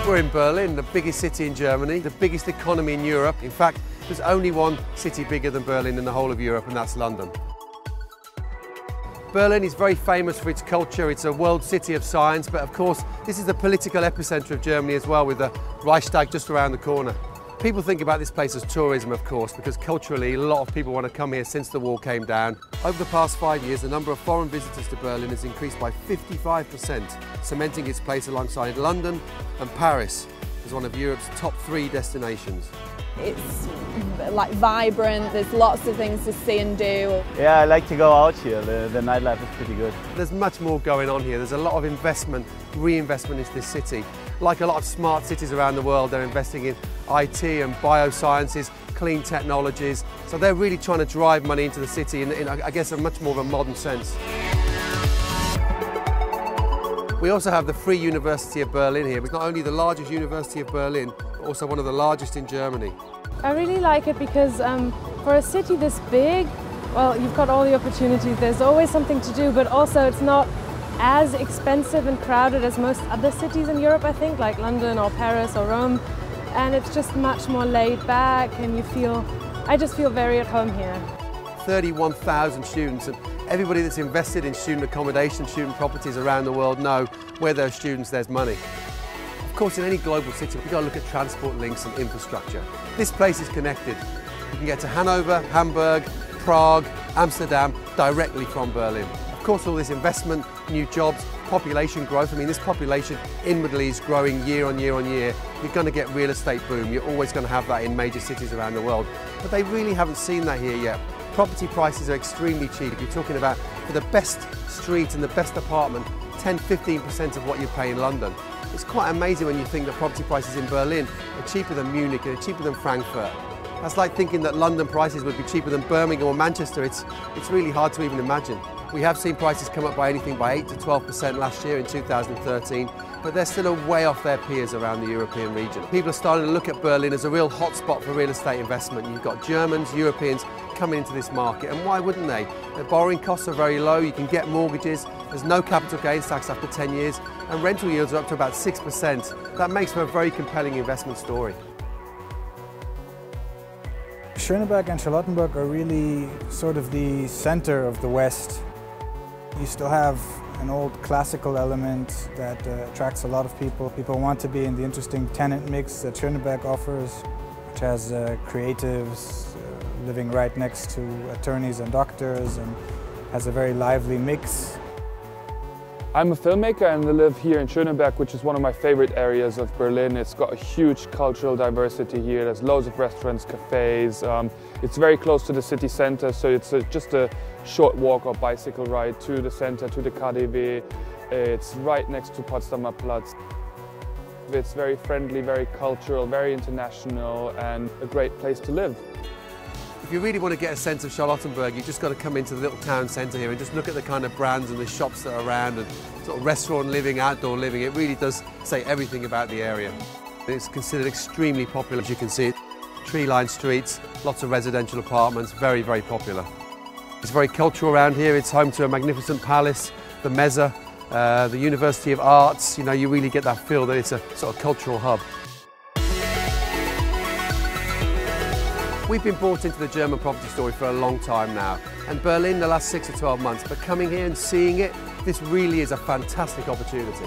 We're in Berlin, the biggest city in Germany, the biggest economy in Europe. In fact, there's only one city bigger than Berlin in the whole of Europe, and that's London. Berlin is very famous for its culture. It's a world city of science, but of course, this is the political epicenter of Germany as well, with the Reichstag just around the corner. People think about this place as tourism, of course, because culturally a lot of people want to come here since the wall came down. Over the past 5 years, the number of foreign visitors to Berlin has increased by 55%, cementing its place alongside London and Paris as one of Europe's top 3 destinations. It's like vibrant, there's lots of things to see and do. Yeah, I like to go out here, the nightlife is pretty good. There's much more going on here. There's a lot of investment, reinvestment into this city. Like a lot of smart cities around the world, they're investing in IT and biosciences, clean technologies. So they're really trying to drive money into the city in I guess, a much more of a modern sense. We also have the Free University of Berlin here. It's not only the largest university of Berlin, but also one of the largest in Germany. I really like it because for a city this big, well, you've got all the opportunities. There's always something to do, but also it's not as expensive and crowded as most other cities in Europe, I think, like London or Paris or Rome. And it's just much more laid back, and I just feel very at home here. 31,000 students, and everybody that's invested in student accommodation, student properties around the world know where there's students, there's money. Of course, in any global city, we've got to look at transport links and infrastructure. This place is connected. You can get to Hanover, Hamburg, Prague, Amsterdam directly from Berlin. Of course, all this investment, new jobs, population growth. I mean, this population inwardly is growing year on year on year. You're going to get real estate boom. You're always going to have that in major cities around the world. But they really haven't seen that here yet. Property prices are extremely cheap. If you're talking about, for the best street and the best apartment, 10–15% of what you pay in London. It's quite amazing when you think that property prices in Berlin are cheaper than Munich and are cheaper than Frankfurt. That's like thinking that London prices would be cheaper than Birmingham or Manchester. It's really hard to even imagine. We have seen prices come up by anything by 8 to 12% last year in 2013, but they're still way off their peers around the European region. People are starting to look at Berlin as a real hotspot for real estate investment. You've got Germans, Europeans coming into this market, and why wouldn't they? The borrowing costs are very low, you can get mortgages, there's no capital gains tax after 10 years, and rental yields are up to about 6%. That makes for a very compelling investment story. Schöneberg and Charlottenburg are really sort of the center of the West. You still have an old classical element that attracts a lot of people. People want to be in the interesting tenant mix that Schöneberg offers, which has creatives living right next to attorneys and doctors, and has a very lively mix. I'm a filmmaker and I live here in Schöneberg, which is one of my favorite areas of Berlin. It's got a huge cultural diversity here. There's loads of restaurants, cafes. It's very close to the city center, so it's just a short walk or bicycle ride to the center, to the KaDeWe. It's right next to Potsdamer Platz. It's very friendly, very cultural, very international, and a great place to live. If you really want to get a sense of Charlottenburg, you've just got to come into the little town centre here and just look at the kind of brands and the shops that are around, and sort of restaurant living, outdoor living. It really does say everything about the area. It's considered extremely popular, as you can see. Tree-lined streets, lots of residential apartments, very, very popular. It's very cultural around here. It's home to a magnificent palace, the Messe, the University of Arts. You know, you really get that feel that it's a sort of cultural hub. We've been brought into the German property story for a long time now, and Berlin the last 6 to 12 months, but coming here and seeing it, this really is a fantastic opportunity.